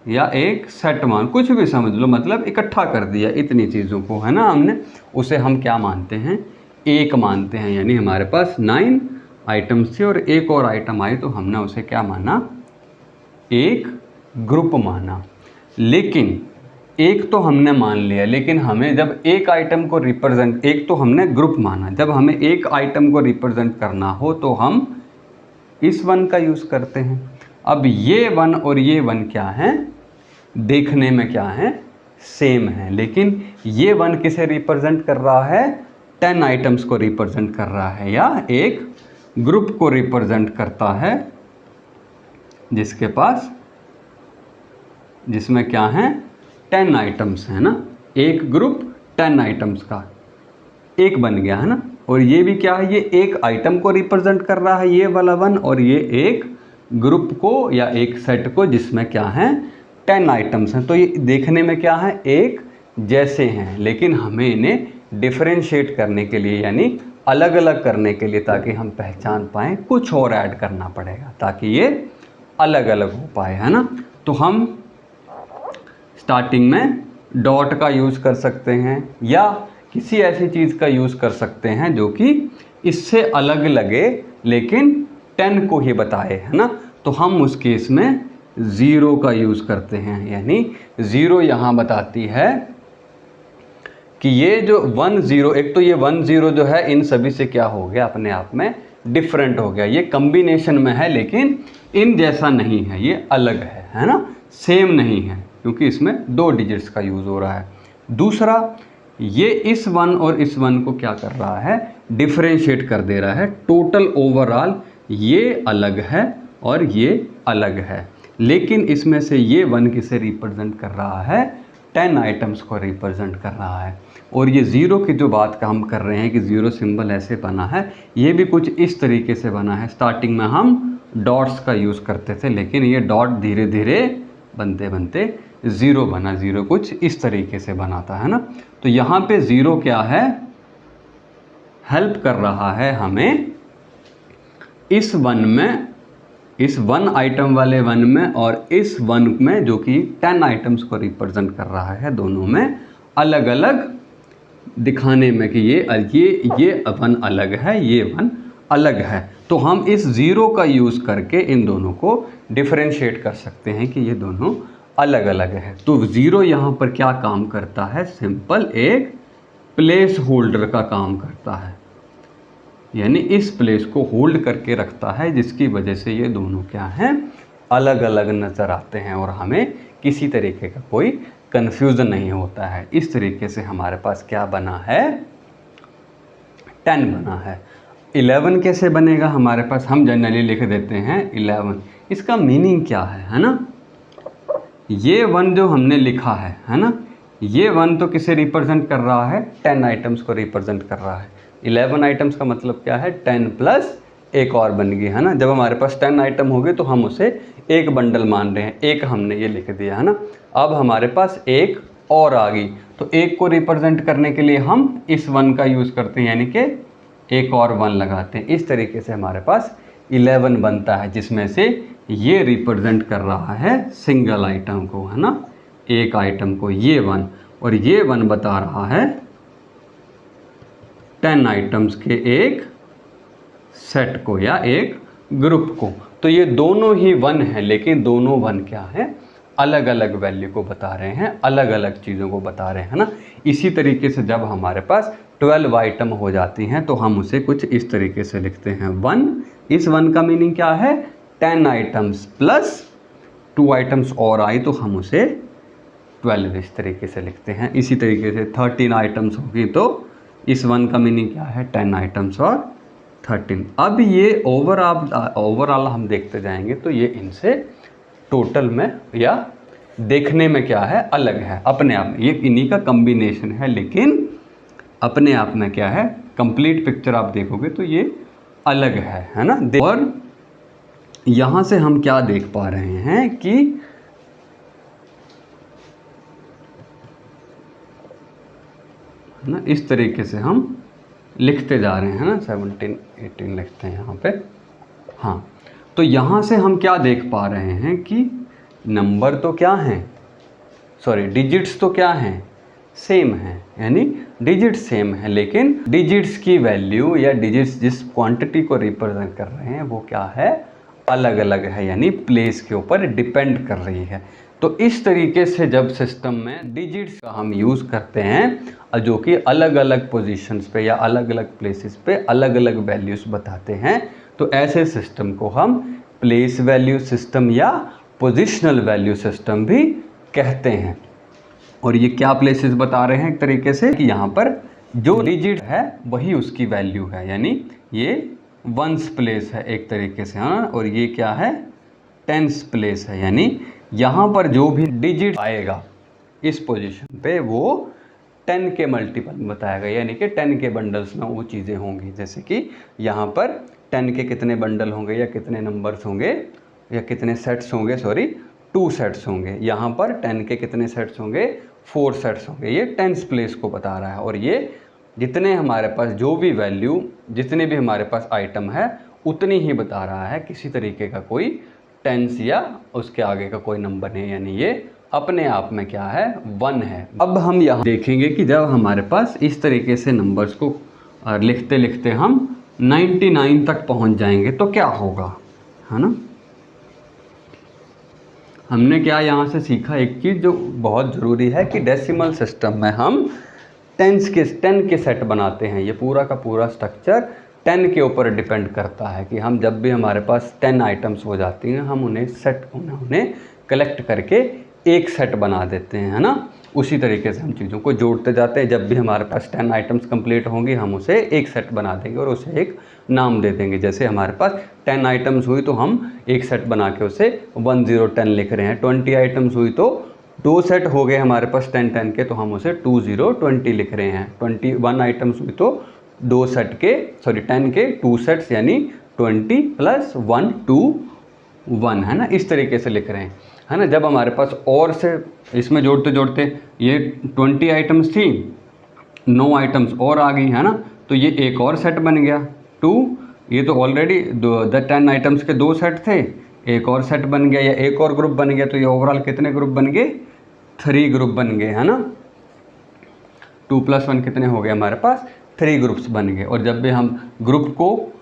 या एक सेट मान, कुछ भी समझ लो, मतलब इकट्ठा कर दिया इतनी चीज़ों को, है ना हमने, उसे हम क्या मानते हैं, एक मानते हैं। यानी हमारे पास 9 आइटम्स थे और एक और आइटम आई तो हमने उसे क्या माना, एक ग्रुप माना। लेकिन एक तो हमने मान लिया, लेकिन हमें जब एक आइटम को रिप्रेजेंट, एक तो हमने ग्रुप माना, जब हमें एक आइटम को रिप्रेजेंट करना हो तो हम इस वन का यूज़ करते हैं। अब ये वन और ये वन क्या हैं, देखने में क्या है, सेम है, लेकिन ये वन किसे रिप्रेजेंट कर रहा है, 10 आइटम्स को रिप्रेजेंट कर रहा है, या एक ग्रुप को रिप्रेजेंट करता है जिसके पास, जिसमें क्या है, 10 आइटम्स है ना, एक ग्रुप 10 आइटम्स का एक बन गया है ना। और ये भी क्या है, ये एक आइटम को रिप्रेजेंट कर रहा है ये वाला वन, और ये एक ग्रुप को या एक सेट को जिसमें क्या है, 10 आइटम्स हैं। तो ये देखने में क्या है, एक जैसे हैं, लेकिन हमें इन्हें डिफरेंशिएट करने के लिए, यानी अलग अलग करने के लिए, ताकि हम पहचान पाएँ, कुछ और ऐड करना पड़ेगा ताकि ये अलग अलग हो पाए, है ना। तो हम स्टार्टिंग में डॉट का यूज़ कर सकते हैं या किसी ऐसी चीज़ का यूज़ कर सकते हैं जो कि इससे अलग लगे लेकिन 10 को ही बताए, है ना। तो हम उस केस में 0 का यूज़ करते हैं, यानी 0 यहाँ बताती है कि ये जो 1 0, एक तो ये 1 0 जो है इन सभी से क्या हो गया, अपने आप में डिफरेंट हो गया, ये कम्बिनेशन में है लेकिन इन जैसा नहीं है, ये अलग है ना, सेम नहीं है, क्योंकि इसमें 2 डिजिट्स का यूज़ हो रहा है। दूसरा, ये इस वन और इस वन को क्या कर रहा है, डिफरेंशिएट कर दे रहा है। टोटल ओवरऑल ये अलग है और ये अलग है, लेकिन इसमें से ये वन किसे रिप्रेजेंट कर रहा है, 10 आइटम्स को रिप्रेजेंट कर रहा है। और ये 0 की जो बात का हम कर रहे हैं कि 0 सिंबल ऐसे बना है, ये भी कुछ इस तरीके से बना है। स्टार्टिंग में हम डॉट्स का यूज़ करते थे, लेकिन ये डॉट धीरे धीरे बनते बनते 0 बना। 0 कुछ इस तरीके से बनाता है ना। तो यहाँ पे 0 क्या है, हेल्प कर रहा है हमें इस वन में, इस 1 आइटम वाले वन में और इस वन में जो कि 10 आइटम्स को रिप्रेजेंट कर रहा है, दोनों में अलग अलग दिखाने में कि ये वन अलग है, ये वन अलग है। तो हम इस 0 का यूज़ करके इन दोनों को डिफरेंशिएट कर सकते हैं कि ये दोनों अलग अलग है। तो 0 यहाँ पर क्या काम करता है, सिंपल एक प्लेस होल्डर का काम करता है, यानी इस प्लेस को होल्ड करके रखता है, जिसकी वजह से ये दोनों क्या हैं, अलग अलग नज़र आते हैं और हमें किसी तरीके का कोई कन्फ्यूज़न नहीं होता है। इस तरीके से हमारे पास क्या बना है, 10 बना है। 11 कैसे बनेगा हमारे पास, हम जनरली लिख देते हैं 11। इसका मीनिंग क्या है ना। ये 1 जो हमने लिखा है ना, ये 1 तो किसे रिप्रेजेंट कर रहा है, 10 आइटम्स को रिप्रेजेंट कर रहा है। 11 आइटम्स का मतलब क्या है, 10 प्लस एक और बन गई, है ना। जब हमारे पास 10 आइटम हो गए तो हम उसे एक बंडल मान रहे हैं, एक हमने ये लिख दिया, है ना। अब हमारे पास एक और आ गई, तो एक को रिप्रेजेंट करने के लिए हम इस 1 का यूज़ करते हैं, यानी कि एक और 1 लगाते हैं। इस तरीके से हमारे पास 11 बनता है, जिसमें से ये रिप्रेजेंट कर रहा है सिंगल आइटम को, है ना, एक आइटम को, ये 1, और ये 1 बता रहा है 10 आइटम्स के एक सेट को या एक ग्रुप को। तो ये दोनों ही 1 हैं, लेकिन दोनों 1 क्या है, अलग अलग वैल्यू को बता रहे हैं, अलग अलग चीज़ों को बता रहे हैं ना। इसी तरीके से जब हमारे पास 12 आइटम हो जाती हैं तो हम उसे कुछ इस तरीके से लिखते हैं 1। इस 1 का मीनिंग क्या है, 10 आइटम्स प्लस 2 आइटम्स और आई तो हम उसे 12 इस तरीके से लिखते हैं। इसी तरीके से 13 आइटम्स होगी तो इस 1 का मीनिंग क्या है, 10 आइटम्स और 13। अब ये ओवरऑल हम देखते जाएंगे तो ये इनसे टोटल में या देखने में क्या है, अलग है अपने आप में, ये इन्हीं का कम्बिनेशन है, लेकिन अपने आप में क्या है, कंप्लीट पिक्चर आप देखोगे तो ये अलग है ना। और यहाँ से हम क्या देख पा रहे हैं कि ना इस तरीके से हम लिखते जा रहे हैं ना, 17 18 लिखते हैं यहाँ पे। हाँ, तो यहाँ से हम क्या देख पा रहे हैं कि नंबर तो क्या हैं, सॉरी डिजिट्स तो क्या हैं, सेम है, यानी डिजिट्स सेम है, लेकिन डिजिट्स की वैल्यू या डिजिट्स जिस क्वांटिटी को रिप्रेजेंट कर रहे हैं वो क्या है, अलग अलग है, यानी प्लेस के ऊपर डिपेंड कर रही है। तो इस तरीके से जब सिस्टम में डिजिट्स का हम यूज़ करते हैं जो कि अलग अलग पोजीशंस पे या अलग अलग प्लेसेस पे अलग अलग वैल्यूज़ बताते हैं, तो ऐसे सिस्टम को हम प्लेस वैल्यू सिस्टम या पोजिशनल वैल्यू सिस्टम भी कहते हैं। और ये क्या प्लेसेस बता रहे हैं एक तरीके से कि यहाँ पर जो डिजिट है वही उसकी वैल्यू है, यानी ये वंस प्लेस है एक तरीके से, हाँ। और ये क्या है, टेंस प्लेस है, यानी यहाँ पर जो भी डिजिट आएगा इस पोजीशन पे वो 10 के मल्टीपल बताएगा, यानी कि 10 के बंडल्स में वो चीज़ें होंगी। जैसे कि यहाँ पर 10 के कितने बंडल होंगे या कितने नंबर्स होंगे या कितने सेट्स होंगे, सॉरी 2 सेट्स होंगे। यहाँ पर 10 के कितने सेट्स होंगे, 4 सेट्स होंगे। ये टेंस प्लेस को बता रहा है। और ये जितने हमारे पास जो भी वैल्यू, जितने भी हमारे पास आइटम है उतनी ही बता रहा है, किसी तरीके का कोई टेंस या उसके आगे का कोई नंबर नहीं, यानी ये अपने आप में क्या है, 1 है। अब हम यहाँ देखेंगे कि जब हमारे पास इस तरीके से नंबर्स को लिखते लिखते हम 99 तक पहुँच जाएंगे तो क्या होगा, है ना। हमने क्या यहाँ से सीखा, एक चीज़ जो बहुत ज़रूरी है कि डेसिमल सिस्टम में हम 10 के सेट बनाते हैं। ये पूरा का पूरा स्ट्रक्चर 10 के ऊपर डिपेंड करता है कि हम जब भी हमारे पास 10 आइटम्स हो जाती हैं हम उन्हें कलेक्ट करके एक सेट बना देते हैं, है ना। उसी तरीके से हम चीज़ों को जोड़ते जाते हैं। जब भी हमारे पास 10 आइटम्स कंप्लीट होंगी हम उसे एक सेट बना देंगे और उसे एक नाम दे देंगे। जैसे हमारे पास 10 आइटम्स हुई तो हम एक सेट बना के उसे 1 0 10 लिख रहे हैं। 20 आइटम्स हुई तो 2 सेट हो गए हमारे पास 10 के, तो हम उसे 2 0 20 लिख रहे हैं। 21 आइटम्स हुई तो 10 के 2 सेट्स, यानी 20 + 1 2 1, है ना। इस तरीके से लिख रहे हैं, है ना। जब हमारे पास और से इसमें जोड़ते जोड़ते ये 20 आइटम्स थी, 9 आइटम्स और आ गई, है ना, तो ये एक और सेट बन गया 2। ये तो ऑलरेडी 10 आइटम्स के 2 सेट थे, एक और सेट बन गया या एक और ग्रुप बन गया। तो ये ओवरऑल कितने ग्रुप बन गए, 3 ग्रुप बन गए, है ना। 2 + 1 कितने हो गए हमारे पास, 3 ग्रुप्स बन गए। और जब भी हम ग्रुप को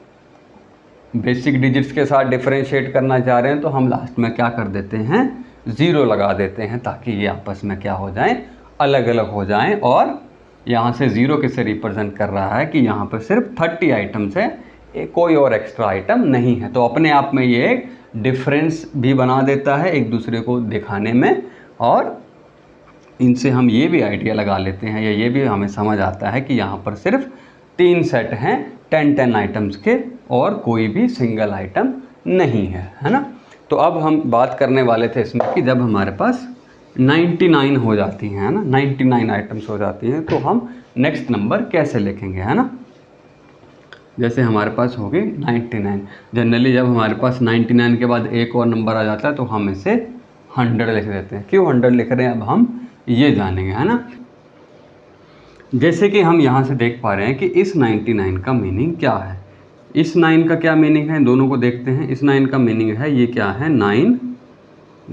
बेसिक डिजिट्स के साथ डिफरेंशिएट करना चाह रहे हैं तो हम लास्ट में क्या कर देते हैं, 0 लगा देते हैं, ताकि ये आपस में क्या हो जाएं, अलग अलग हो जाएं। और यहाँ से 0 किसे रिप्रेजेंट कर रहा है कि यहाँ पर सिर्फ 30 आइटम्स है, कोई और एक्स्ट्रा आइटम नहीं है। तो अपने आप में ये एक डिफरेंस भी बना देता है एक दूसरे को दिखाने में। और इनसे हम ये भी आइडिया लगा लेते हैं या ये भी हमें समझ आता है कि यहाँ पर सिर्फ 3 सेट हैं 10 आइटम्स के और कोई भी सिंगल आइटम नहीं है, है ना। तो अब हम बात करने वाले थे इसमें कि जब हमारे पास 99 हो जाती हैं, है ना, 99 आइटम्स हो जाती हैं तो हम नेक्स्ट नंबर कैसे लिखेंगे, है ना। जैसे हमारे पास हो गई 99। जनरली जब हमारे पास 99 के बाद एक और नंबर आ जाता है तो हम इसे 100 लिख देते हैं। क्यों 100 लिख रहे हैं अब हम ये जानेंगे, है ना। जैसे कि हम यहाँ से देख पा रहे हैं कि इस 99 का मीनिंग क्या है। इस 9 का क्या मीनिंग है, दोनों को देखते हैं। इस 9 का मीनिंग है, ये क्या है, 9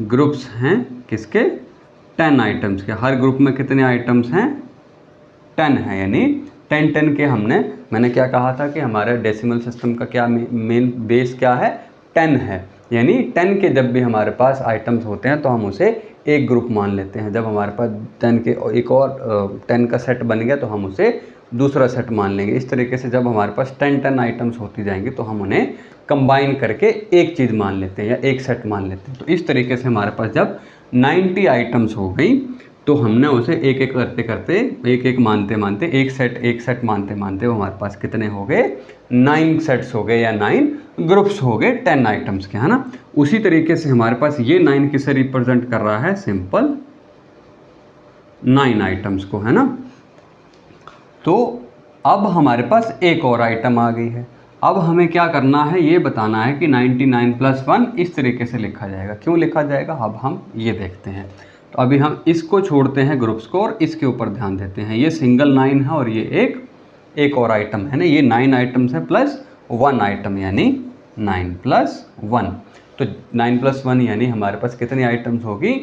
ग्रुप्स हैं किसके, 10 आइटम्स के। हर ग्रुप में कितने आइटम्स हैं, 10 है, यानी 10 के मैंने क्या कहा था कि हमारे डेसिमल सिस्टम का क्या मेन बेस क्या है, 10 है। यानी 10 के जब भी हमारे पास आइटम्स होते हैं तो हम उसे एक ग्रुप मान लेते हैं। जब हमारे पास 10 के एक और 10 का सेट बन गया तो हम उसे दूसरा सेट मान लेंगे। इस तरीके से जब हमारे पास 10 आइटम्स होती जाएंगी तो हम उन्हें कंबाइन करके एक चीज़ मान लेते हैं या एक सेट मान लेते हैं। तो इस तरीके से हमारे पास जब 90 आइटम्स हो गई तो हमने उसे एक एक करते करते एक एक मानते मानते एक सेट मानते मानते वो हमारे पास कितने हो गए, 9 सेट्स हो गए या 9 ग्रुप्स हो गए 10 आइटम्स के, है ना। उसी तरीके से हमारे पास ये 9 किसे रिप्रेजेंट कर रहा है, सिंपल 9 आइटम्स को, है ना। तो अब हमारे पास एक और आइटम आ गई है। अब हमें क्या करना है, ये बताना है कि 99 + 1 इस तरीके से लिखा जाएगा। क्यों लिखा जाएगा, अब हम ये देखते हैं। तो अभी हम इसको छोड़ते हैं ग्रुप्स को और इसके ऊपर ध्यान देते हैं। ये सिंगल 9 है और ये एक और आइटम है ना, ये 9 आइटम्स है प्लस 1 आइटम, यानी 9 + 1। तो 9 + 1 यानी हमारे पास कितनी आइटम्स होगी,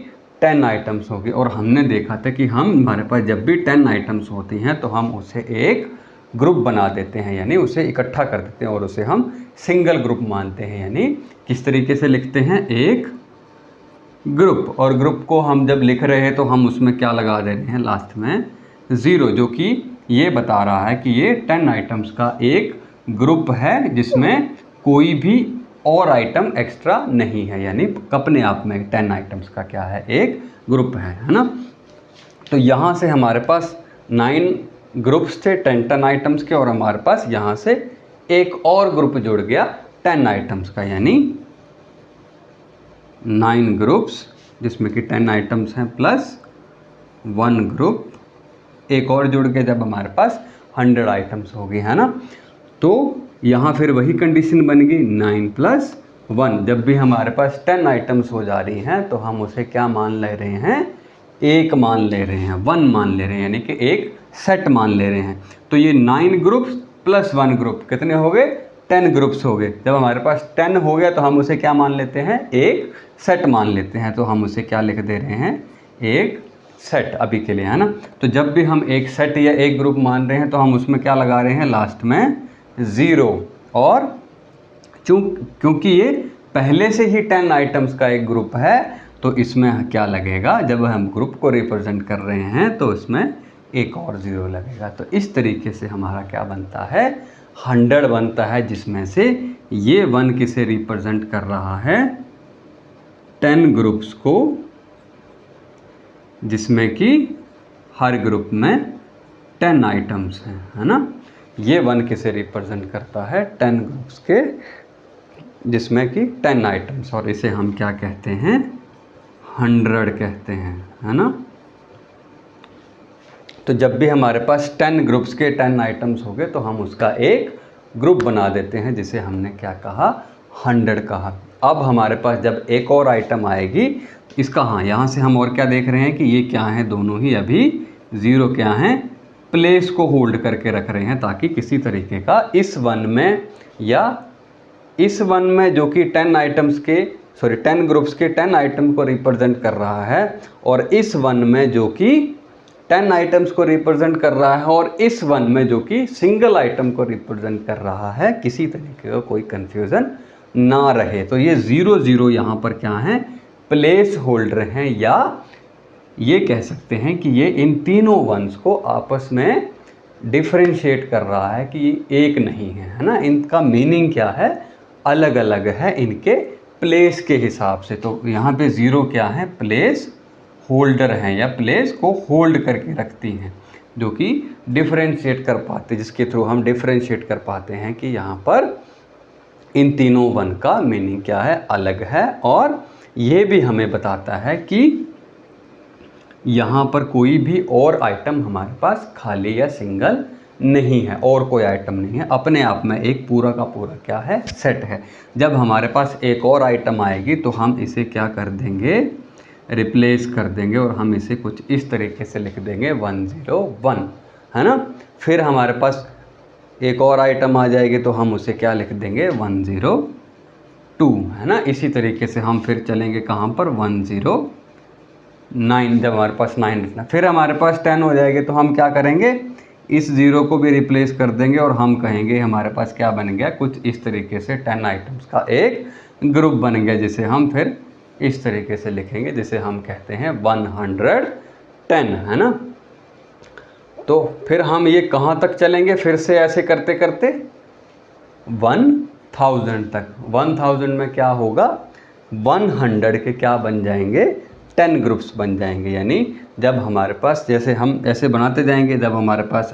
10 आइटम्स होगी। और हमने देखा था कि हमारे पास जब भी 10 आइटम्स होती हैं तो हम उसे एक ग्रुप बना देते हैं, यानी उसे इकट्ठा कर देते हैं और उसे हम सिंगल ग्रुप मानते हैं। यानी किस तरीके से लिखते हैं, एक ग्रुप। और ग्रुप को हम जब लिख रहे हैं तो हम उसमें क्या लगा दे रहे हैं, लास्ट में 0, जो कि ये बता रहा है कि ये 10 आइटम्स का एक ग्रुप है जिसमें कोई भी और आइटम एक्स्ट्रा नहीं है, यानी अपने आप में 10 आइटम्स का क्या है, एक ग्रुप है ना। तो यहाँ से हमारे पास 9 ग्रुप्स थे 10 आइटम्स के, और हमारे पास यहाँ से एक और ग्रुप जुड़ गया 10 आइटम्स का, यानी 9 ग्रुप्स जिसमें कि 10 आइटम्स हैं प्लस 1 ग्रुप, एक और जुड़ के जब हमारे पास 100 आइटम्स होगी, है ना। तो यहाँ फिर वही कंडीशन बन गई 9 + 1। जब भी हमारे पास 10 आइटम्स हो जा रही हैं तो हम उसे क्या मान ले रहे हैं, एक मान ले रहे हैं, 1 मान ले रहे हैं, यानी कि एक सेट मान ले रहे हैं। तो ये 9 ग्रुप्स प्लस 1 ग्रुप कितने हो गए, 10 ग्रुप्स हो गए। जब हमारे पास 10 हो गया तो हम उसे क्या मान लेते हैं, एक सेट मान लेते हैं। तो हम उसे क्या लिख दे रहे हैं, एक सेट अभी के लिए, है ना। तो जब भी हम एक सेट या एक ग्रुप मान रहे हैं तो हम उसमें क्या लगा रहे हैं, लास्ट में 0। और क्योंकि ये पहले से ही 10 आइटम्स का एक ग्रुप है तो इसमें क्या लगेगा, जब हम ग्रुप को रिप्रेजेंट कर रहे हैं तो इसमें एक और 0 लगेगा। तो इस तरीके से हमारा क्या बनता है, 100 बनता है, जिसमें से ये 1 किसे रिप्रेजेंट कर रहा है, 10 ग्रुप्स को, जिसमें कि हर ग्रुप में 10 आइटम्स हैं, है ना। ये 1 किसे रिप्रेजेंट करता है, 10 ग्रुप्स के, जिसमें कि 10 आइटम्स, और इसे हम क्या कहते हैं, 100 कहते हैं, है ना। तो जब भी हमारे पास 10 ग्रुप्स के 10 आइटम्स हो गए तो हम उसका एक ग्रुप बना देते हैं, जिसे हमने क्या कहा, 100 कहा। अब हमारे पास जब एक और आइटम आएगी इसका, हाँ यहाँ से हम और क्या देख रहे हैं कि ये क्या है, दोनों ही अभी 0 क्या हैं, प्लेस को होल्ड करके रख रहे हैं, ताकि किसी तरीके का इस 1 में या इस 1 में जो कि 10 आइटम्स के 10 ग्रुप्स के 10 आइटम को रिप्रेजेंट कर रहा है, और इस 1 में जो कि 10 आइटम्स को रिप्रेजेंट कर रहा है, और इस 1 में जो कि सिंगल आइटम को रिप्रेजेंट कर रहा है, किसी तरीके का कोई कन्फ्यूज़न ना रहे। तो ये 0 0 यहाँ पर क्या है, प्लेस होल्डर हैं, या ये कह सकते हैं कि ये इन तीनों वंस को आपस में डिफरेंशिएट कर रहा है कि ये एक नहीं है ना। इनका मीनिंग क्या है, अलग अलग है इनके प्लेस के हिसाब से। तो यहाँ पे 0 क्या है, प्लेस होल्डर हैं, या प्लेस को होल्ड करके रखती हैं, जो कि डिफरेंशिएट कर पाते, जिसके थ्रू हम डिफरेंशिएट कर पाते हैं कि यहाँ पर इन तीनों 1 का मीनिंग क्या है, अलग है। और ये भी हमें बताता है कि यहाँ पर कोई भी और आइटम हमारे पास खाली या सिंगल नहीं है, और कोई आइटम नहीं है, अपने आप में एक पूरा का पूरा क्या है, सेट है। जब हमारे पास एक और आइटम आएगी तो हम इसे क्या कर देंगे, रिप्लेस कर देंगे, और हम इसे कुछ इस तरीके से लिख देंगे 101, है ना। फिर हमारे पास एक और आइटम आ जाएगी तो हम उसे क्या लिख देंगे, 102, है ना। इसी तरीके से हम फिर चलेंगे कहाँ पर, 109। जब हमारे पास 9 लिखना, फिर हमारे पास 10 हो जाएगी तो हम क्या करेंगे, इस 0 को भी रिप्लेस कर देंगे, और हम कहेंगे हमारे पास क्या बन गया, कुछ इस तरीके से 10 आइटम्स का एक ग्रुप बन गया, जिसे हम फिर इस तरीके से लिखेंगे, जिसे हम कहते हैं 110, है ना। तो फिर हम ये कहाँ तक चलेंगे, फिर से ऐसे करते करते 1000 तक। 1000 में क्या होगा, 100 के क्या बन जाएंगे, 10 ग्रुप्स बन जाएंगे। यानी जब हमारे पास, जैसे हम ऐसे बनाते जाएंगे, जब हमारे पास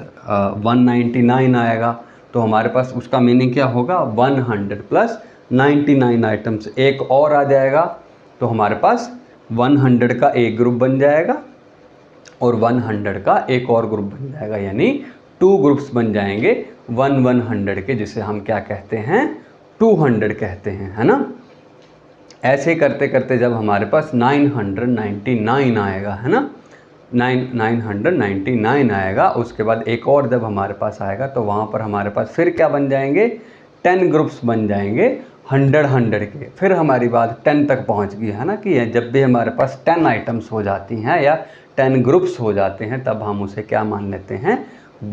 199 आएगा तो हमारे पास उसका मीनिंग क्या होगा, 100 + 99 आइटम्स एक और आ जाएगा, तो हमारे पास 100 का एक ग्रुप बन जाएगा और 100 का एक और ग्रुप बन जाएगा, यानी 2 ग्रुप्स बन जाएंगे 100 के, जिसे हम क्या कहते हैं, 200 कहते हैं, है ना। ऐसे करते करते जब हमारे पास 999 आएगा, है ना, 999 आएगा, उसके बाद एक और जब हमारे पास आएगा तो वहाँ पर हमारे पास फिर क्या बन जाएंगे, 10 ग्रुप्स बन जाएंगे, 100 के, फिर हमारी बात 10 तक पहुंच गई है ना कि जब भी हमारे पास 10 आइटम्स हो जाती हैं या 10 ग्रुप्स हो जाते हैं तब हम उसे क्या मान लेते हैं,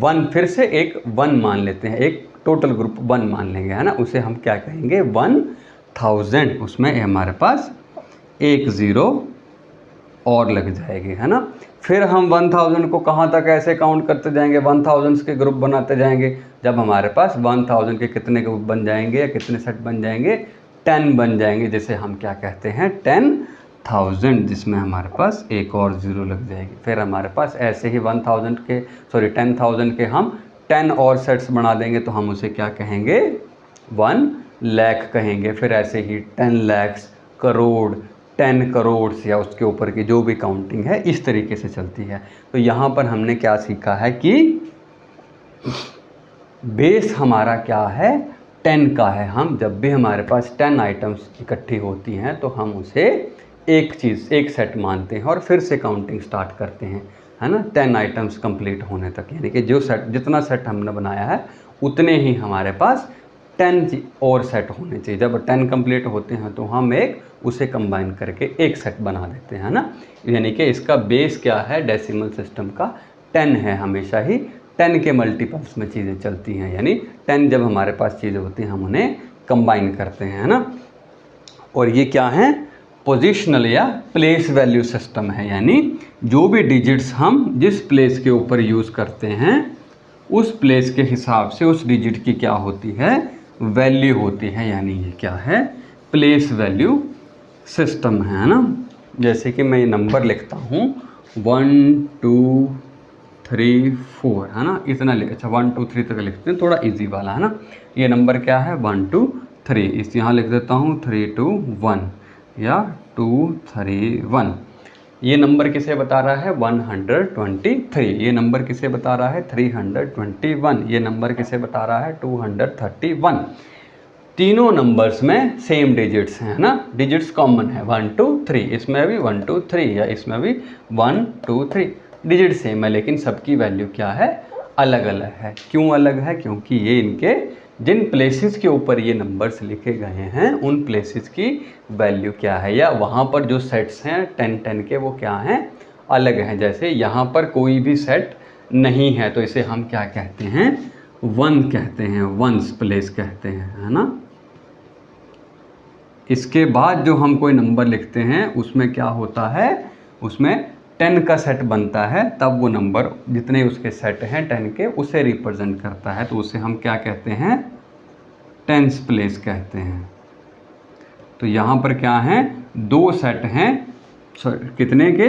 1, फिर से एक 1 मान लेते हैं, एक टोटल ग्रुप 1 मान लेंगे है ना, उसे हम क्या कहेंगे 1000। उसमें हमारे पास एक ज़ीरो और लग जाएगी है ना। फिर हम 1000 को कहाँ तक ऐसे काउंट करते जाएंगे, 1000 के ग्रुप बनाते जाएंगे, जब हमारे पास 1000 के कितने ग्रुप बन जाएंगे या कितने सेट बन जाएंगे, 10 बन जाएंगे, जिसे हम क्या कहते हैं 10,000, जिसमें हमारे पास एक और ज़ीरो लग जाएगी। फिर हमारे पास ऐसे ही 10,000 के हम 10 और सेट्स बना देंगे तो हम उसे क्या कहेंगे 1 लाख कहेंगे। फिर ऐसे ही 10 लाख, करोड़, 10 करोड़ या उसके ऊपर की जो भी काउंटिंग है इस तरीके से चलती है। तो यहाँ पर हमने क्या सीखा है कि बेस हमारा क्या है 10 का है। हम जब भी हमारे पास 10 आइटम्स इकट्ठी होती हैं तो हम उसे एक चीज़, एक सेट मानते हैं और फिर से काउंटिंग स्टार्ट करते हैं है ना, 10 आइटम्स कंप्लीट होने तक। यानी कि जो सेट, जितना सेट हमने बनाया है उतने ही हमारे पास 10 और सेट होने चाहिए। जब 10 कंप्लीट होते हैं तो हम उसे कंबाइन करके एक सेट बना देते हैं ना। यानी कि इसका बेस क्या है डेसिमल सिस्टम का 10 है। हमेशा ही 10 के मल्टीपल्स में चीज़ें चलती हैं, यानी 10 जब हमारे पास चीज़ें होती हैं हम उन्हें कंबाइन करते हैं ना। और ये क्या है पोजिशनल या प्लेस वैल्यू सिस्टम है, यानी जो भी डिजिट्स हम जिस प्लेस के ऊपर यूज़ करते हैं उस प्लेस के हिसाब से उस डिजिट की क्या होती है वैल्यू होती है। यानी ये क्या है प्लेस वैल्यू सिस्टम है ना। जैसे कि मैं ये नंबर लिखता हूँ 1 2 3 4 है ना, इतना अच्छा 1 2 3 तक लिखते हैं, थोड़ा इजी वाला है ना। ये नंबर क्या है 1 2 3, इस यहाँ लिख देता हूँ 3 2 1 या 2 3 1। ये नंबर किसे बता रहा है 123। ये नंबर किसे बता रहा है 321। ये नंबर किसे बता रहा है 231। तीनों नंबर्स में सेम डिजिट्स हैं ना, डिजिट्स कॉमन है 1 2 3, इसमें भी 1 2 3 या इसमें भी 1 2 3, डिजिट सेम है लेकिन सबकी वैल्यू क्या है अलग अलग है। क्यों अलग है, क्योंकि ये इनके जिन प्लेसेस के ऊपर ये नंबर्स लिखे गए हैं उन प्लेसेस की वैल्यू क्या है, या वहाँ पर जो सेट्स हैं 10 10 के वो क्या हैं अलग हैं। जैसे यहाँ पर कोई भी सेट नहीं है तो इसे हम क्या कहते हैं 1 कहते हैं, वंस प्लेस कहते हैं है ना। इसके बाद जो हम कोई नंबर लिखते हैं उसमें क्या होता है, उसमें 10 का सेट बनता है, तब वो नंबर जितने उसके सेट हैं 10 के उसे रिप्रेजेंट करता है, तो उसे हम क्या कहते हैं टेंस प्लेस कहते हैं। तो यहाँ पर क्या हैं दो सेट हैं, कितने के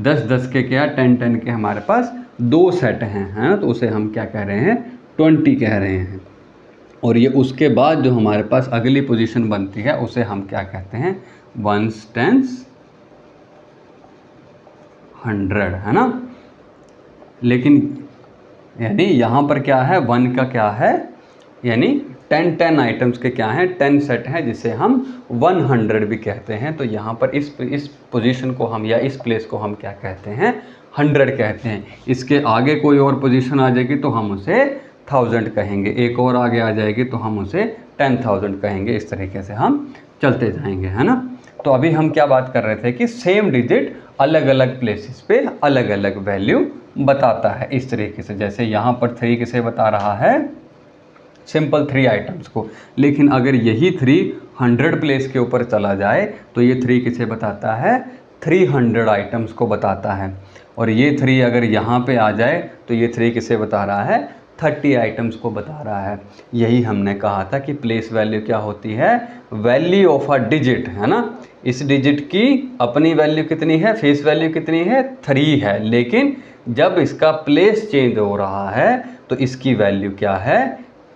10 10 के, क्या 10 10 के हमारे पास दो सेट हैं है ना, तो उसे हम क्या कह रहे हैं 20 कह रहे हैं। और ये उसके बाद जो हमारे पास अगली पोजीशन बनती है उसे हम क्या कहते हैं वंस टेंस 100 है ना। लेकिन यानी यहाँ पर क्या है 1 का क्या है, यानी 10 10 आइटम्स के क्या हैं 10 सेट हैं जिसे हम 100 भी कहते हैं। तो यहाँ पर इस पोजीशन को हम या इस प्लेस को हम क्या कहते हैं 100 कहते हैं। इसके आगे कोई और पोजीशन आ जाएगी तो हम उसे 1000 कहेंगे, एक और आगे आ जाएगी तो हम उसे 10,000 कहेंगे। इस तरीके से हम चलते जाएंगे है ना। तो अभी हम क्या बात कर रहे थे कि सेम डिजिट अलग अलग प्लेसेस पे अलग अलग वैल्यू बताता है इस तरीके से। जैसे यहाँ पर 3 किसे बता रहा है सिंपल 3 आइटम्स को, लेकिन अगर यही 3 100 प्लेस के ऊपर चला जाए तो ये 3 किसे बताता है 300 आइटम्स को बताता है। और ये 3 अगर यहाँ पे आ जाए तो ये 3 किसे बता रहा है 30 आइटम्स को बता रहा है। यही हमने कहा था कि प्लेस वैल्यू क्या होती है वैल्यू ऑफ अ डिजिट है ना। इस डिजिट की अपनी वैल्यू कितनी है, फेस वैल्यू कितनी है 3 है, लेकिन जब इसका प्लेस चेंज हो रहा है तो इसकी वैल्यू क्या है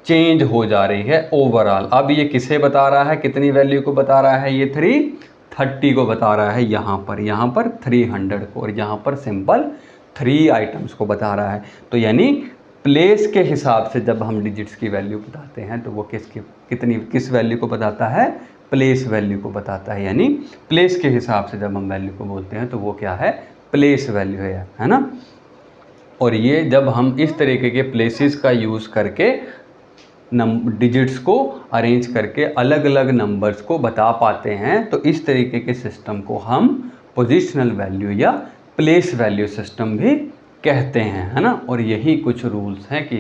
चेंज हो जा रही है ओवरऑल। अब ये किसे बता रहा है, कितनी वैल्यू को बता रहा है, ये 330 को बता रहा है यहाँ पर 300 को, और यहाँ पर सिंपल 3 आइटम्स को बता रहा है। तो यानी प्लेस के हिसाब से जब हम डिजिट्स की वैल्यू बताते हैं तो वो किस वैल्यू को बताता है प्लेस वैल्यू को बताता है। यानी प्लेस के हिसाब से जब हम वैल्यू को बोलते हैं तो वो क्या है प्लेस वैल्यू है ना। और ये जब हम इस तरीके के प्लेसेस का यूज़ करके डिजिट्स को अरेंज करके अलग अलग नंबर्स को बता पाते हैं, तो इस तरीके के सिस्टम को हम पोजिशनल वैल्यू या प्लेस वैल्यू सिस्टम भी कहते हैं, है ना। और यही कुछ रूल्स हैं कि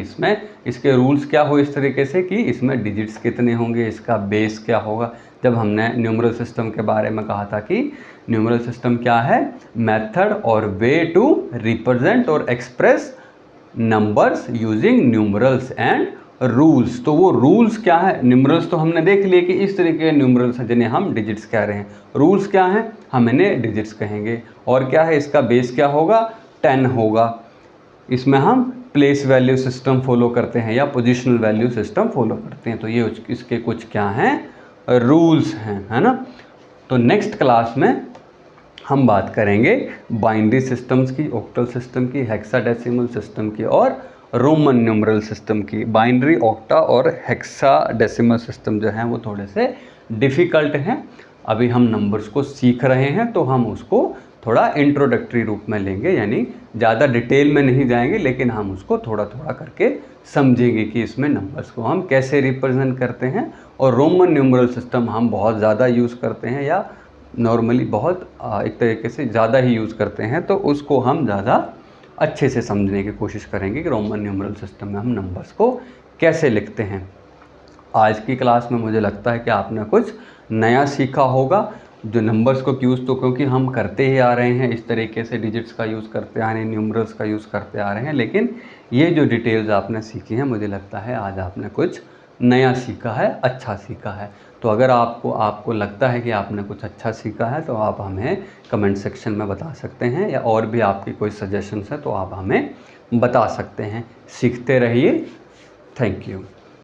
इसके रूल्स क्या हो इस तरीके से कि इसमें डिजिट्स कितने होंगे, इसका बेस क्या होगा। जब हमने न्यूमरल सिस्टम के बारे में कहा था कि न्यूमरल सिस्टम क्या है, मेथड और वे टू रिप्रेजेंट और express numbers using numerals and rules. तो वो रूल्स क्या है, न्यूमरल्स तो हमने देख लिए कि इस तरीके के न्यूमरल्स हैं जिन्हें हम डिजिट्स कह रहे हैं। रूल्स क्या हैं, हम इन्हें डिजिट्स कहेंगे। और क्या है, इसका बेस क्या होगा, 10 होगा। इसमें हम प्लेस वैल्यू सिस्टम फॉलो करते हैं या पोजिशनल वैल्यू सिस्टम फॉलो करते हैं। तो ये इसके कुछ क्या हैं, रूल्स हैं, है ना। तो नेक्स्ट क्लास में हम बात करेंगे बाइनरी सिस्टम्स की, ऑक्टल सिस्टम की, हेक्साडेसिमल सिस्टम की और रोमन न्यूमरल सिस्टम की। बाइनरी, ऑक्टा और हेक्साडेसिमल सिस्टम जो हैं वो थोड़े से डिफ़िकल्ट हैं। अभी हम नंबर्स को सीख रहे हैं तो हम उसको थोड़ा इंट्रोडक्टरी रूप में लेंगे, यानी ज़्यादा डिटेल में नहीं जाएंगे, लेकिन हम उसको थोड़ा थोड़ा करके समझेंगे कि इसमें नंबर्स को हम कैसे रिप्रेजेंट करते हैं। और रोमन न्यूमरल सिस्टम हम बहुत ज़्यादा यूज़ करते हैं या नॉर्मली बहुत एक तरीके से ज़्यादा ही यूज़ करते हैं, तो उसको हम ज़्यादा अच्छे से समझने की कोशिश करेंगे कि रोमन न्यूमरल सिस्टम में हम नंबर्स को कैसे लिखते हैं। आज की क्लास में मुझे लगता है कि आपने कुछ नया सीखा होगा। जो नंबर्स को यूज़ तो क्योंकि हम करते ही आ रहे हैं, इस तरीके से डिजिट्स का यूज़ करते आ रहे हैं, न्यूमरल्स का यूज़ करते आ रहे हैं, लेकिन ये जो डिटेल्स आपने सीखी हैं, मुझे लगता है आज आपने कुछ नया सीखा है, अच्छा सीखा है। तो अगर आपको लगता है कि आपने कुछ अच्छा सीखा है तो आप हमें कमेंट सेक्शन में बता सकते हैं, या और भी आपकी कोई सजेशंस है तो आप हमें बता सकते हैं। सीखते रहिए। Thank you.